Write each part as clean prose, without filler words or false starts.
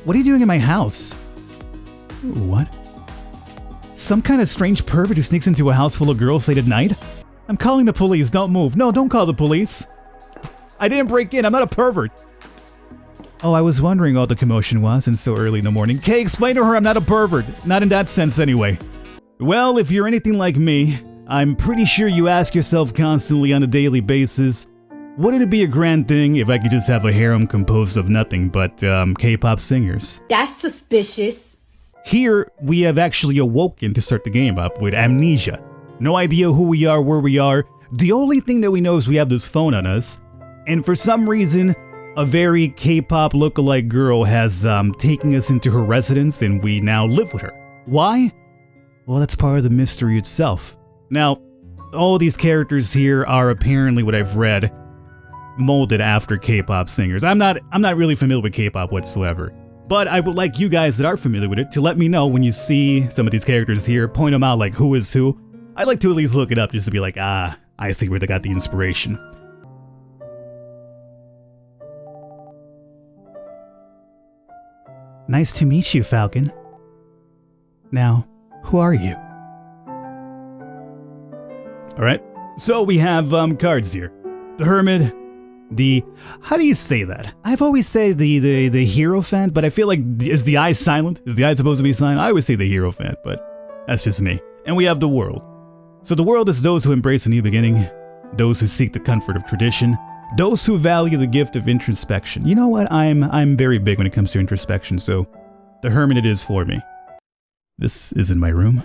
What are you doing in my house? What? Some kind of strange pervert who sneaks into a house full of girls late at night? I'm calling the police, don't move. No, don't call the police. I didn't break in, I'm not a pervert. Oh, I was wondering what the commotion was, and so early in the morning. Kay, explain to her I'm not a pervert. Not in that sense, anyway. Well, if you're anything like me, I'm pretty sure you ask yourself constantly on a daily basis, wouldn't it be a grand thing if I could just have a harem composed of nothing but K-pop singers? That's suspicious. Here, we have actually awoken to start the game up with amnesia. No idea who we are, where we are. The only thing that we know is we have this phone on us, and for some reason, a very K-pop lookalike girl has taken us into her residence and we now live with her. Why? Well, that's part of the mystery itself. Now, all these characters here are apparently what I've read, molded after K-pop singers. I'm not really familiar with K-pop whatsoever, but I would like you guys that are familiar with it to let me know when you see some of these characters here, point them out like who is who. I'd like to at least look it up just to be like, I see where they got the inspiration. Nice to meet you, Falcon. Now, who are you? Alright, so we have cards here. The Hermit, how do you say that? I've always said the Hierophant, but I feel like, is the eye silent? Is the eye supposed to be silent? I always say the Hierophant, but that's just me. And we have the World. So the World is those who embrace a new beginning, those who seek the comfort of tradition, those who value the gift of introspection. You know what? I'm very big when it comes to introspection, so the Hermit it is for me. This isn't my room.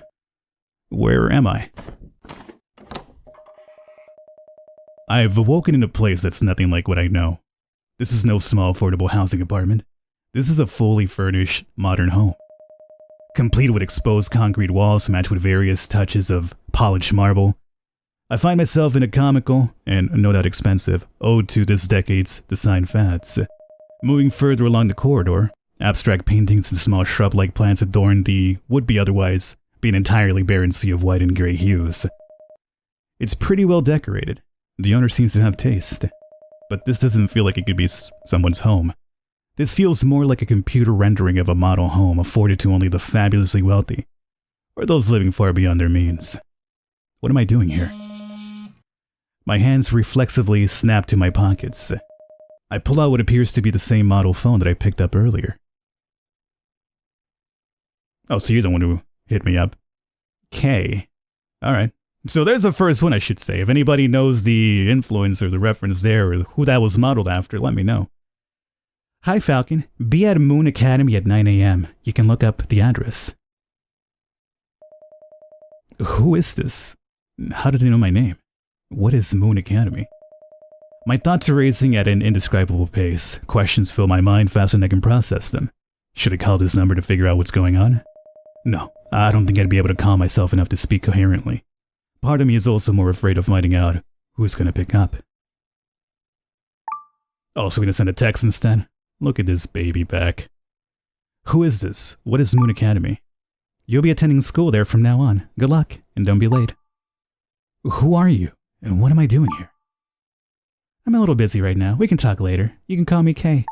Where am I? I've awoken in a place that's nothing like what I know. This is no small affordable housing apartment. This is a fully furnished, modern home. Complete with exposed concrete walls matched with various touches of polished marble. I find myself in a comical, and no doubt expensive, ode to this decade's design fads. Moving further along the corridor, abstract paintings and small shrub-like plants adorn the would-be otherwise be an entirely barren sea of white and gray hues. It's pretty well decorated. The owner seems to have taste. But this doesn't feel like it could be someone's home. This feels more like a computer rendering of a model home afforded to only the fabulously wealthy, or those living far beyond their means. What am I doing here? My hands reflexively snap to my pockets. I pull out what appears to be the same model phone that I picked up earlier. Oh, so you're the one who hit me up. K. Alright. So there's the first one, I should say. If anybody knows the influence or the reference there or who that was modeled after, let me know. Hi Falcon, be at Moon Academy at 9 AM. You can look up the address. Who is this? How did they know my name? What is Moon Academy? My thoughts are racing at an indescribable pace. Questions fill my mind faster than I can process them. Should I call this number to figure out what's going on? No, I don't think I'd be able to calm myself enough to speak coherently. Part of me is also more afraid of finding out who's going to pick up. Oh, so we're going to send a text instead? Look at this baby back. Who is this? What is Moon Academy? You'll be attending school there from now on. Good luck, and don't be late. Who are you? And what am I doing here? I'm a little busy right now. We can talk later. You can call me Kay.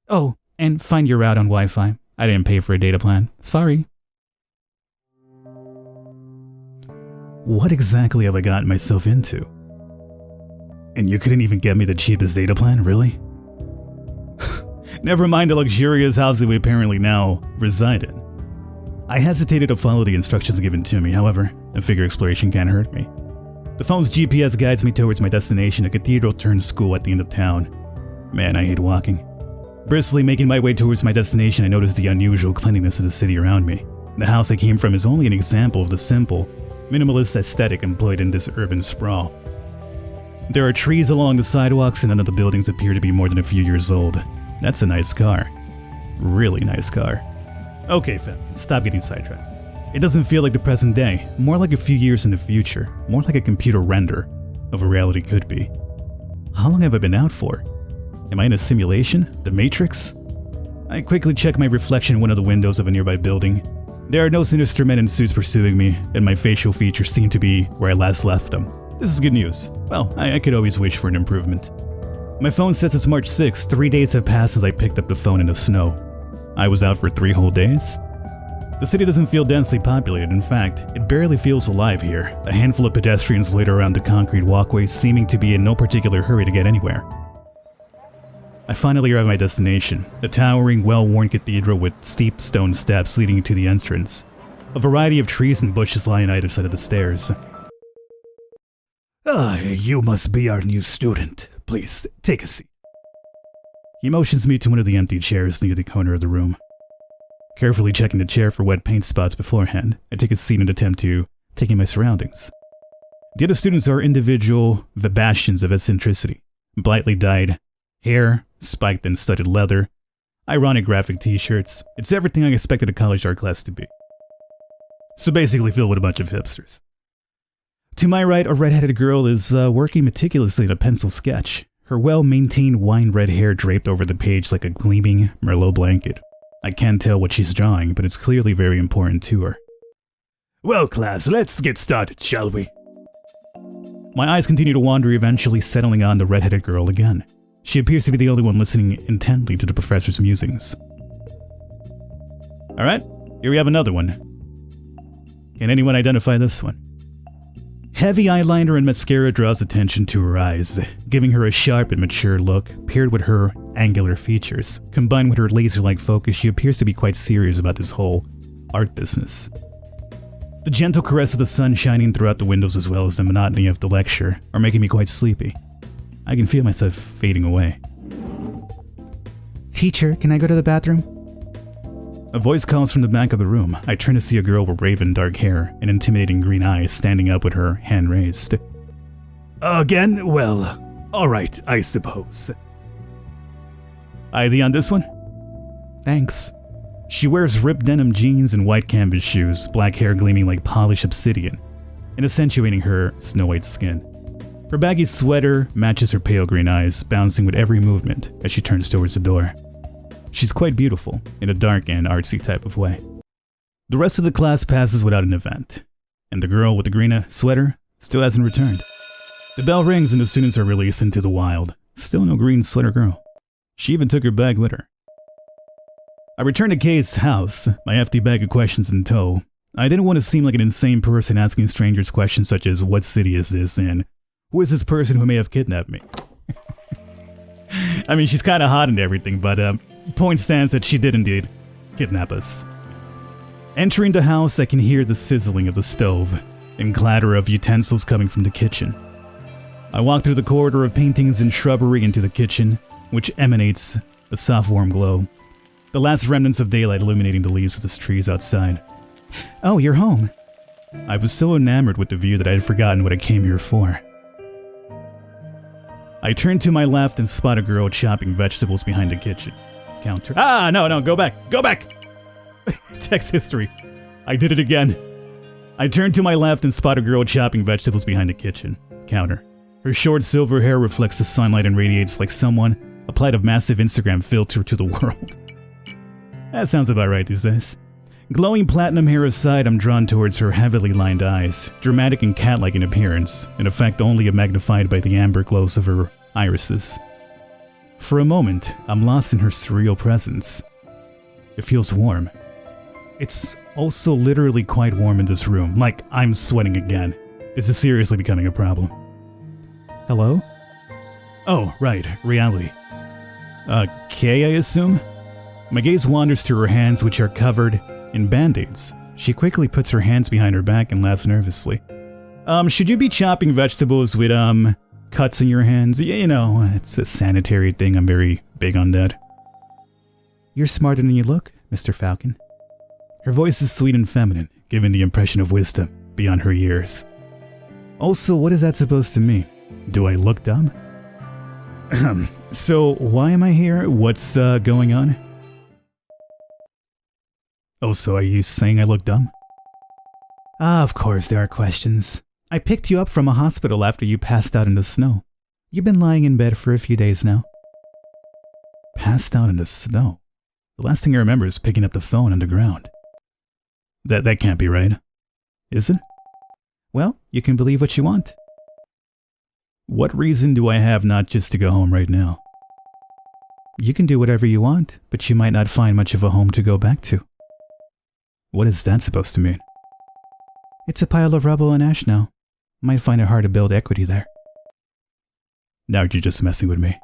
Oh, and find your route on Wi-Fi. I didn't pay for a data plan. Sorry. What exactly have I gotten myself into? And you couldn't even get me the cheapest data plan, really? Never mind the luxurious house that we apparently now reside in. I hesitated to follow the instructions given to me, however, a figure exploration can't hurt me. The phone's GPS guides me towards my destination, a cathedral-turned school at the end of town. Man, I hate walking. Briskly making my way towards my destination, I noticed the unusual cleanliness of the city around me. The house I came from is only an example of the simple, minimalist aesthetic employed in this urban sprawl. There are trees along the sidewalks and none of the buildings appear to be more than a few years old. That's a nice car. Really nice car. Okay, fam, stop getting sidetracked. It doesn't feel like the present day, more like a few years in the future, more like a computer render of what reality could be. How long have I been out for? Am I in a simulation? The Matrix? I quickly check my reflection in one of the windows of a nearby building. There are no sinister men in suits pursuing me, and my facial features seem to be where I last left them. This is good news. Well, I could always wish for an improvement. My phone says it's March 6th. 3 days have passed since I picked up the phone in the snow. I was out for 3 whole days? The city doesn't feel densely populated. In fact, it barely feels alive here. A handful of pedestrians litter around the concrete walkways, seeming to be in no particular hurry to get anywhere. I finally arrive at my destination, a towering, well-worn cathedral with steep stone steps leading to the entrance. A variety of trees and bushes lie on either side of the stairs. You must be our new student. Please, take a seat. He motions me to one of the empty chairs near the corner of the room. Carefully checking the chair for wet paint spots beforehand, I take a seat and attempt to take in my surroundings. The other students are individual bastions of eccentricity. Brightly dyed hair, spiked and studded leather, ironic graphic t-shirts. It's everything I expected a college art class to be. So basically filled with a bunch of hipsters. To my right, a red-headed girl is working meticulously at a pencil sketch, her well-maintained wine-red hair draped over the page like a gleaming Merlot blanket. I can't tell what she's drawing, but it's clearly very important to her. Well, class, let's get started, shall we? My eyes continue to wander, eventually settling on the red-headed girl again. She appears to be the only one listening intently to the professor's musings. Alright, here we have another one. Can anyone identify this one? Heavy eyeliner and mascara draws attention to her eyes, giving her a sharp and mature look, paired with her angular features. Combined with her laser-like focus, she appears to be quite serious about this whole art business. The gentle caress of the sun shining throughout the windows as well as the monotony of the lecture are making me quite sleepy. I can feel myself fading away. Teacher, can I go to the bathroom? A voice calls from the back of the room. I turn to see a girl with raven dark hair and intimidating green eyes standing up with her hand raised. Again? Well, alright, I suppose. ID on this one? Thanks. She wears ripped denim jeans and white canvas shoes, black hair gleaming like polished obsidian, and accentuating her snow-white skin. Her baggy sweater matches her pale green eyes, bouncing with every movement as she turns towards the door. She's quite beautiful, in a dark and artsy type of way. The rest of the class passes without an event, and the girl with the green sweater still hasn't returned. The bell rings and the students are released into the wild. Still no green sweater girl. She even took her bag with her. I returned to Kay's house, my hefty bag of questions in tow. I didn't want to seem like an insane person asking strangers questions such as, what city is this, and who is this person who may have kidnapped me? I mean, she's kind of hot and everything, but point stands that she did indeed kidnap us. Entering the house, I can hear the sizzling of the stove and clatter of utensils coming from the kitchen. I walk through the corridor of paintings and shrubbery into the kitchen, which emanates a soft warm glow. The last remnants of daylight illuminating the leaves of the trees outside. Oh, you're home. I was so enamored with the view that I had forgotten what I came here for. I turn to my left and spot a girl chopping vegetables behind the kitchen counter. No, go back. Text history. I did it again. I turn to my left and spot a girl chopping vegetables behind the kitchen counter. Her short silver hair reflects the sunlight and radiates like someone applied a massive Instagram filter to the world. That sounds about right these days. Glowing platinum hair aside, I'm drawn towards her heavily lined eyes, dramatic and cat-like in appearance, an effect only magnified by the amber glows of her irises. For a moment, I'm lost in her surreal presence. It feels warm. It's also literally quite warm in this room, like I'm sweating again. This is seriously becoming a problem. Hello? Oh, right, reality. Kay, I assume? My gaze wanders to her hands, which are covered in band-aids. She quickly puts her hands behind her back and laughs nervously. Should you be chopping vegetables with, cuts in your hands? You know, it's a sanitary thing. I'm very big on that. You're smarter than you look, MrFalcon. Her voice is sweet and feminine, giving the impression of wisdom beyond her years. Also, what is that supposed to mean? Do I look dumb? So, why am I here? What's, going on? Oh, so are you saying I look dumb? Of course there are questions. I picked you up from a hospital after you passed out in the snow. You've been lying in bed for a few days now. Passed out in the snow? The last thing I remember is picking up the phone on the ground. That can't be right. Is it? Well, you can believe what you want. What reason do I have not just to go home right now? You can do whatever you want, but you might not find much of a home to go back to. What is that supposed to mean? It's a pile of rubble and ash now. Might find it hard to build equity there. Now you're just messing with me.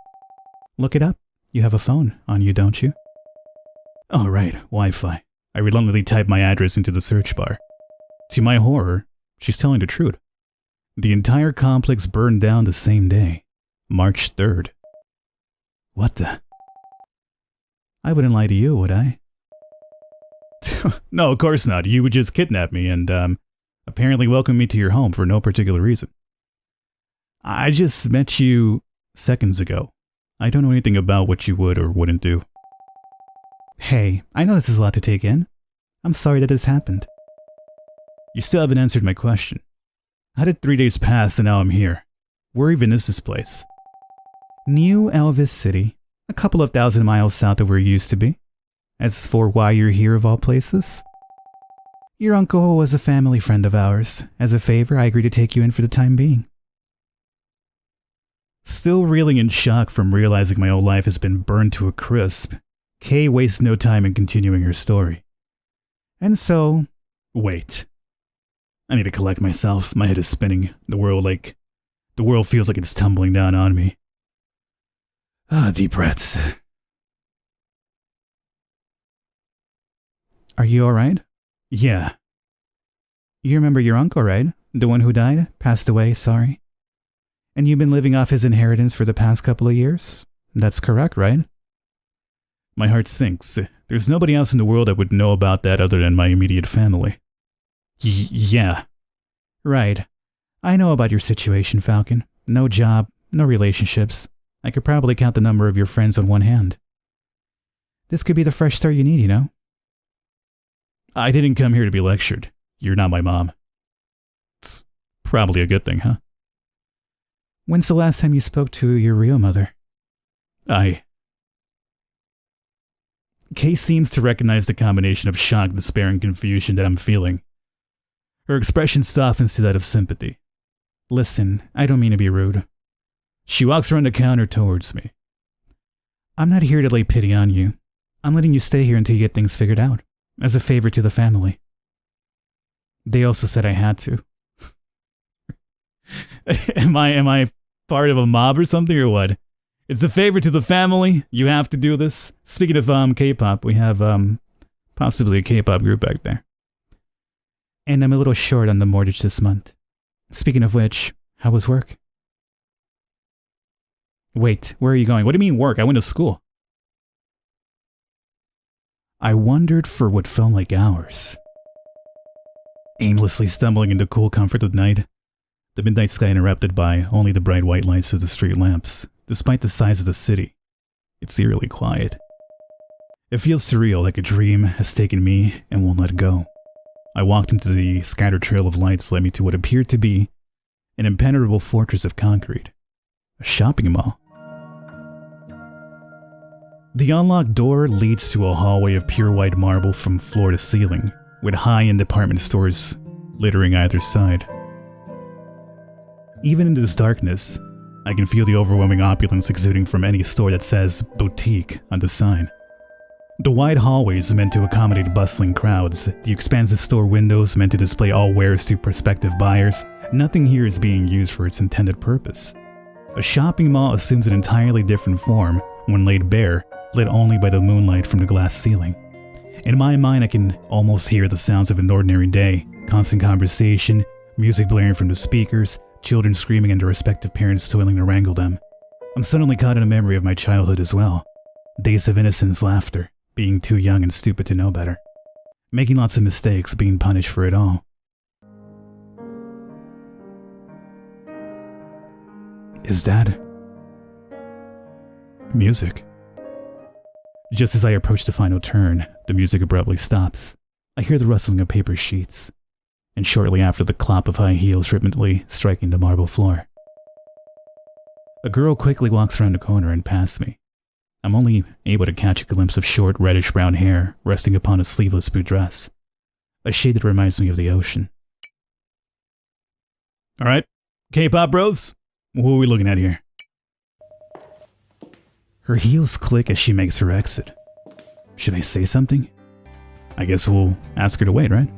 Look it up. You have a phone on you, don't you? Oh right, Wi-Fi. I reluctantly type my address into the search bar. To my horror, she's telling the truth. The entire complex burned down the same day, March 3rd. What the? I wouldn't lie to you, would I? No, of course not. You would just kidnap me and, apparently welcome me to your home for no particular reason. I just met you seconds ago. I don't know anything about what you would or wouldn't do. Hey, I know this is a lot to take in. I'm sorry that this happened. You still haven't answered my question. How did 3 days pass and now I'm here? Where even is this place? New Elvis City, a couple of thousand miles south of where you used to be. As for why you're here of all places? Your uncle was a family friend of ours. As a favor, I agreed to take you in for the time being. Still reeling in shock from realizing my whole life has been burned to a crisp, Kay wastes no time in continuing her story. And so, wait. I need to collect myself. My head is spinning. The world feels like it's tumbling down on me. Deep breaths. Are you alright? Yeah. You remember your uncle, right? The one who died? Passed away, sorry. And you've been living off his inheritance for the past couple of years? That's correct, right? My heart sinks. There's nobody else in the world that would know about that other than my immediate family. Yeah. Right. I know about your situation, Falcon. No job, no relationships. I could probably count the number of your friends on one hand. This could be the fresh start you need, you know? I didn't come here to be lectured. You're not my mom. It's probably a good thing, huh? When's the last time you spoke to your real mother? Kay seems to recognize the combination of shock, despair, and confusion that I'm feeling. Her expression softens to that of sympathy. Listen, I don't mean to be rude. She walks around the counter towards me. I'm not here to lay pity on you. I'm letting you stay here until you get things figured out, as a favor to the family. They also said I had to. Am I part of a mob or something or what? It's a favor to the family. You have to do this. Speaking of K-pop, we have possibly a K-pop group back there. And I'm a little short on the mortgage this month. Speaking of which, how was work? Wait, where are you going? What do you mean work? I went to school. I wandered for what felt like hours. Aimlessly stumbling into cool comfort of night, the midnight sky interrupted by only the bright white lights of the street lamps. Despite the size of the city, it's eerily quiet. It feels surreal, like a dream has taken me and won't let go. I walked into the scattered trail of lights led me to what appeared to be an impenetrable fortress of concrete, a shopping mall. The unlocked door leads to a hallway of pure white marble from floor to ceiling, with high-end department stores littering either side. Even in this darkness, I can feel the overwhelming opulence exuding from any store that says boutique on the sign. The wide hallways meant to accommodate bustling crowds, the expansive store windows meant to display all wares to prospective buyers. Nothing here is being used for its intended purpose. A shopping mall assumes an entirely different form when laid bare, lit only by the moonlight from the glass ceiling. In my mind, I can almost hear the sounds of an ordinary day, constant conversation, music blaring from the speakers, children screaming and their respective parents toiling to wrangle them. I'm suddenly caught in a memory of my childhood as well. Days of innocence, laughter, being too young and stupid to know better. Making lots of mistakes, being punished for it all. Is that music? Just as I approach the final turn, the music abruptly stops. I hear the rustling of paper sheets, and shortly after the clop of high heels rhythmically striking the marble floor. A girl quickly walks around the corner and past me. I'm only able to catch a glimpse of short reddish-brown hair resting upon a sleeveless blue dress, a shade that reminds me of the ocean. Alright, K-pop bros, who are we looking at here? Her heels click as she makes her exit. Should I say something? I guess we'll ask her to wait, right?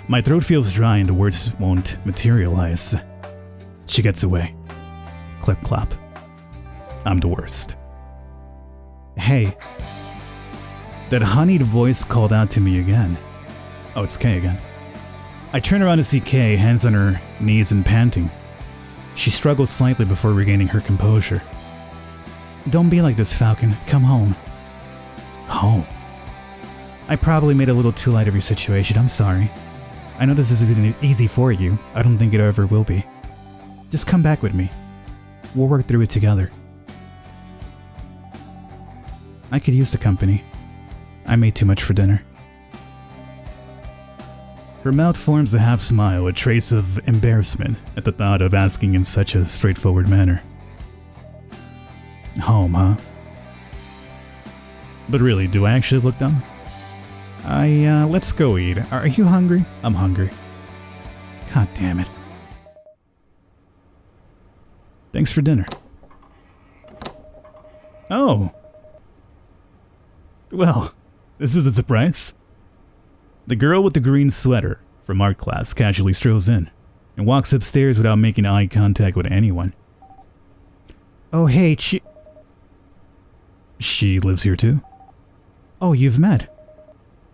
My throat feels dry and the words won't materialize. She gets away. Clip clop. I'm the worst. Hey. That honeyed voice called out to me again. Oh, it's Kay again. I turn around to see Kay, hands on her knees and panting. She struggles slightly before regaining her composure. Don't be like this, Falcon. Come home. Home? I probably made it a little too light of your situation. I'm sorry. I know this isn't easy for you. I don't think it ever will be. Just come back with me. We'll work through it together. I could use the company. I made too much for dinner. Her mouth forms a half smile, a trace of embarrassment at the thought of asking in such a straightforward manner. Home, huh? But really, do I actually look dumb? Let's go eat. Are you hungry? I'm hungry. God damn it. Thanks for dinner. Oh. Well, this is a surprise. The girl with the green sweater from art class casually strolls in and walks upstairs without making eye contact with anyone. Oh hey, She lives here too? Oh, you've met?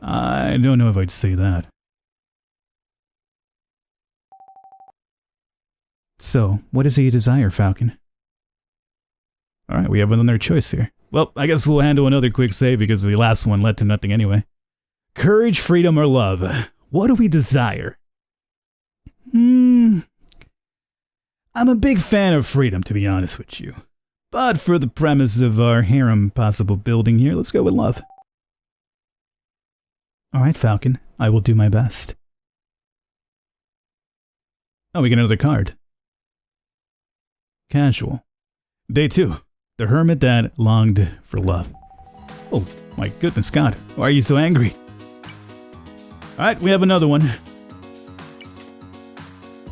I don't know if I'd say that. So, what is it you desire, Falcon? Alright, we have another choice here. Well, I guess we'll handle another quick save because the last one led to nothing anyway. Courage, freedom, or love? What do we desire? I'm a big fan of freedom, to be honest with you. But for the premise of our harem possible building here, let's go with love. Alright, Falcon. I will do my best. Oh, we get another card. Casual. Day 2. The hermit that longed for love. Oh, my goodness God. Why are you so angry? Alright, we have another one.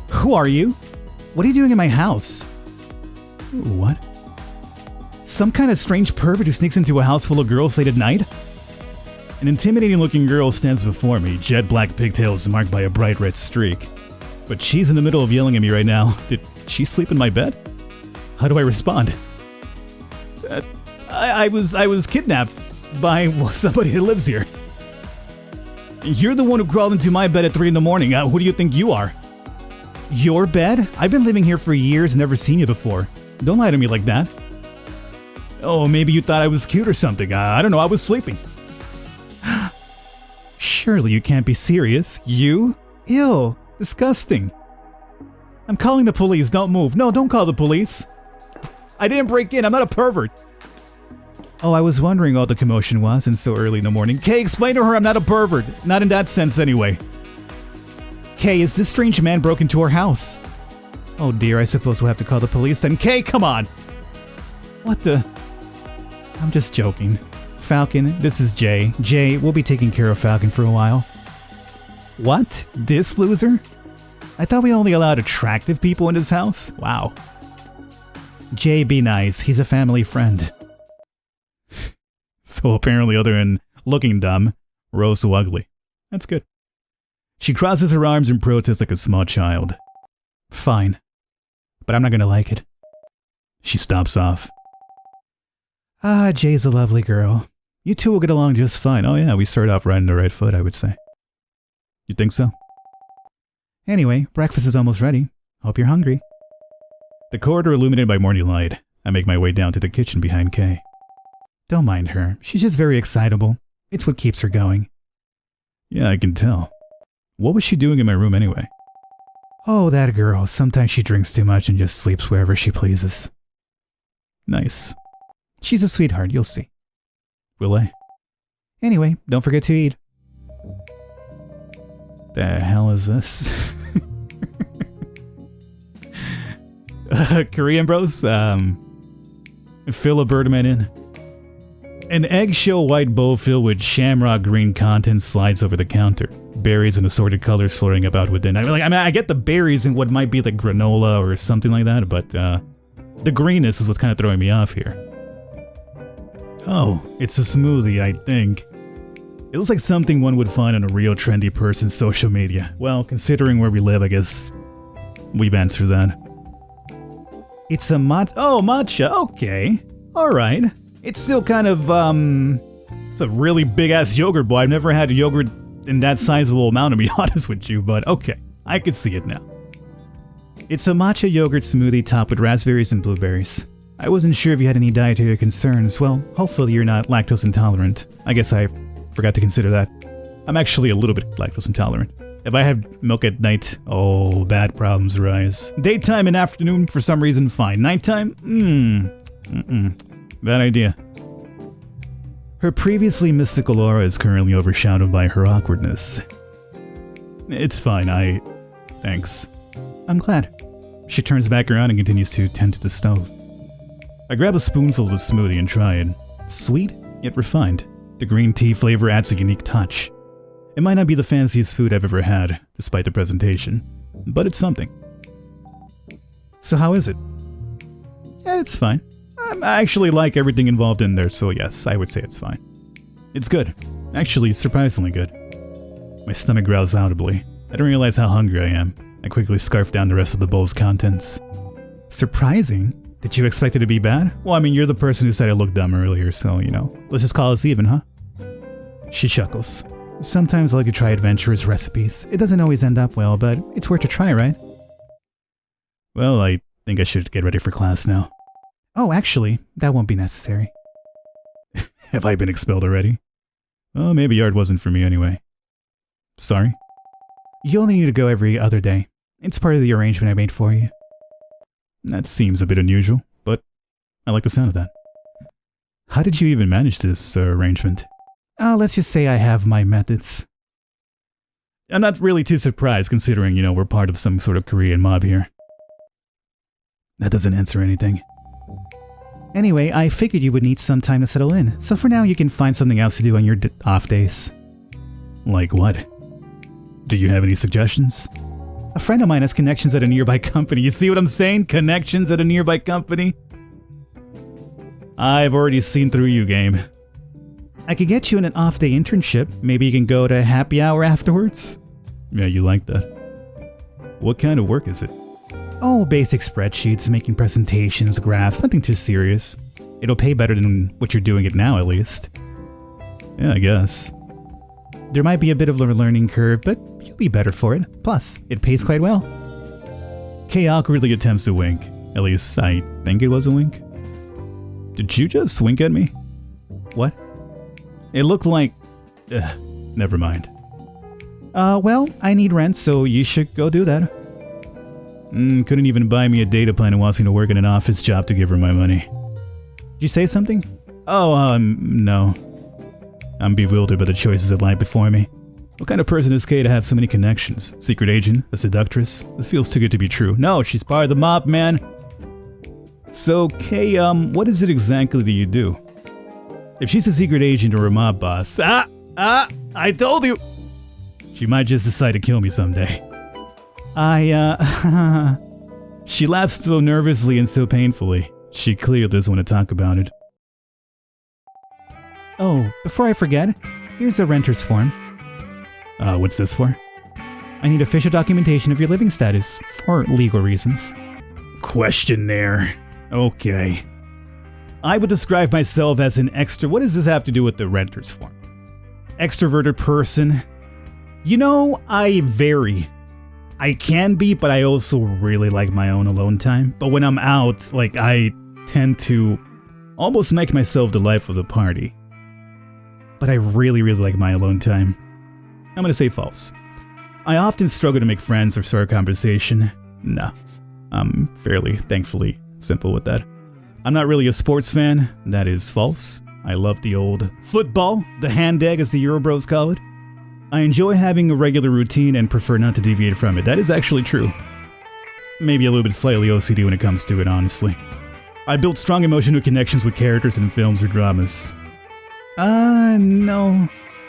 Who are you? What are you doing in my house? What? Some kind of strange pervert who sneaks into a house full of girls late at night? An intimidating looking girl stands before me, jet black pigtails marked by a bright red streak. But she's in the middle of yelling at me right now. Did she sleep in my bed? How do I respond? I was kidnapped by somebody that lives here. You're the one who crawled into my bed at 3 in the morning. Who do you think you are? Your bed? I've been living here for years and never seen you before. Don't lie to me like that. Oh, maybe you thought I was cute or something. I don't know, I was sleeping. Surely you can't be serious. You? Ew. Disgusting. I'm calling the police. Don't move. No, don't call the police. I didn't break in. I'm not a pervert. Oh, I was wondering what the commotion was and so early in the morning. Kay, explain to her I'm not a pervert. Not in that sense anyway. Kay, is this strange man broke into our house? Oh dear, I suppose we'll have to call the police then. Kay, come on! What the? I'm just joking. Falcon, this is Jay. Jay, we'll be taking care of Falcon for a while. What? This loser? I thought we only allowed attractive people in this house? Wow. Jay, be nice. He's a family friend. So apparently other than looking dumb, we're also ugly. That's good. She crosses her arms in protest like a small child. Fine. But I'm not gonna like it. She stops off. Ah, Jay's a lovely girl. You two will get along just fine. Oh yeah, we start off right on the right foot, I would say. You think so? Anyway, breakfast is almost ready. Hope you're hungry. The corridor illuminated by morning light. I make my way down to the kitchen behind Kay. Don't mind her. She's just very excitable. It's what keeps her going. Yeah, I can tell. What was she doing in my room anyway? Oh, that girl. Sometimes she drinks too much and just sleeps wherever she pleases. Nice. She's a sweetheart, you'll see. Will I? Anyway, don't forget to eat. The hell is this? Korean bros? Fill a Birdman in. An eggshell white bowl filled with shamrock green content slides over the counter. Berries and assorted colors floating about within. I get the berries and what might be like granola or something like that, but the greenness is what's kind of throwing me off here. Oh, it's a smoothie, I think. It looks like something one would find on a real trendy person's social media. Well, considering where we live, I guess we've answered that. It's a matcha, okay. Alright. It's still kind of, it's a really big-ass yogurt boy. I've never had yogurt in that sizable amount, to be honest with you, but okay. I could see it now. It's a matcha yogurt smoothie topped with raspberries and blueberries. I wasn't sure if you had any dietary concerns. Well, hopefully you're not lactose intolerant. I guess I forgot to consider that. I'm actually a little bit lactose intolerant. If I have milk at night, oh, bad problems arise. Daytime and afternoon, for some reason, fine. Nighttime? Bad idea. Her previously mystical aura is currently overshadowed by her awkwardness. It's fine, thanks. I'm glad. She turns back around and continues to tend to the stove. I grab a spoonful of the smoothie and try it. Sweet, yet refined. The green tea flavor adds a unique touch. It might not be the fanciest food I've ever had, despite the presentation, but it's something. So how is it? Yeah, it's fine. I actually like everything involved in there, so yes, I would say it's fine. It's good. Actually, surprisingly good. My stomach growls audibly. I don't realize how hungry I am. I quickly scarf down the rest of the bowl's contents. Surprising? Did you expect it to be bad? Well, I mean, you're the person who said I looked dumb earlier, so, you know, let's just call us even, huh? She chuckles. Sometimes I like to try adventurous recipes. It doesn't always end up well, but it's worth a try, right? Well, I think I should get ready for class now. Oh, actually, that won't be necessary. Have I been expelled already? Well, maybe art wasn't for me anyway. Sorry? You only need to go every other day. It's part of the arrangement I made for you. That seems a bit unusual, but I like the sound of that. How did you even manage this arrangement? Let's just say I have my methods. I'm not really too surprised considering, you know, we're part of some sort of Korean mob here. That doesn't answer anything. Anyway, I figured you would need some time to settle in, so for now you can find something else to do on your off days. Like what? Do you have any suggestions? A friend of mine has connections at a nearby company. You see what I'm saying? Connections at a nearby company? I've already seen through you, game. I could get you in an off-day internship. Maybe you can go to happy hour afterwards? Yeah, you like that. What kind of work is it? Oh, basic spreadsheets, making presentations, graphs, nothing too serious. It'll pay better than what you're doing it now, at least. Yeah, I guess. There might be a bit of a learning curve, but you'll be better for it. Plus, it pays quite well. Kay awkwardly attempts to wink. At least, I think it was a wink. Did you just wink at me? What? It looked like... never mind. Well, I need rent, so you should go do that. Couldn't even buy me a data plan and wants me to work in an office job to give her my money. Did you say something? Oh, no. I'm bewildered by the choices that lie before me. What kind of person is Kay to have so many connections? Secret agent? A seductress? It feels too good to be true. No, she's part of the mob, man! So, Kay, what is it exactly that you do? If she's a secret agent or a mob boss... I told you! She might just decide to kill me someday. She laughs so nervously and so painfully. She clearly doesn't want to talk about it. Oh, before I forget, here's a renter's form. What's this for? I need official documentation of your living status, for legal reasons. Questionnaire. Okay. I would describe myself as an what does this have to do with the renter's form? Extroverted person. You know, I vary. I can be, but I also really like my own alone time. But when I'm out, like, I tend to almost make myself the life of the party. But I really like my alone time. I'm gonna say false. I often struggle to make friends or start a conversation. No, I'm fairly, thankfully, simple with that. I'm not really a sports fan. That is false. I love the old football, the hand egg as the Eurobros call it. I enjoy having a regular routine and prefer not to deviate from it. That is actually true. Maybe a little bit slightly OCD when it comes to it, honestly. I built strong emotional connections with characters in films or dramas. No,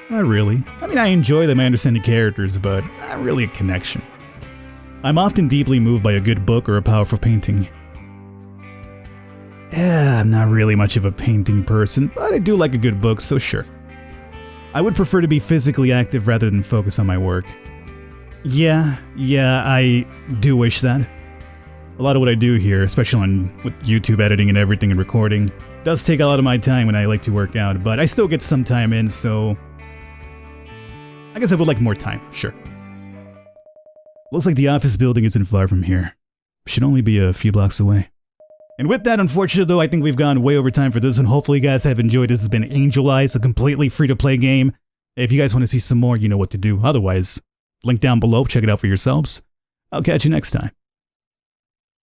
not really. I mean, I enjoy them, I understand the characters, but not really a connection. I'm often deeply moved by a good book or a powerful painting. I'm not really much of a painting person, but I do like a good book, so sure. I would prefer to be physically active rather than focus on my work. Yeah, I do wish that. A lot of what I do here, especially with YouTube editing and everything and recording, does take a lot of my time when I like to work out, but I still get some time in, so I guess I would like more time, sure. Looks like the office building isn't far from here. Should only be a few blocks away. And with that, unfortunately though, I think we've gone way over time for this, and hopefully you guys have enjoyed. This has been Angel Eyes, a completely free-to-play game. If you guys want to see some more, you know what to do. Otherwise, link down below, check it out for yourselves. I'll catch you next time.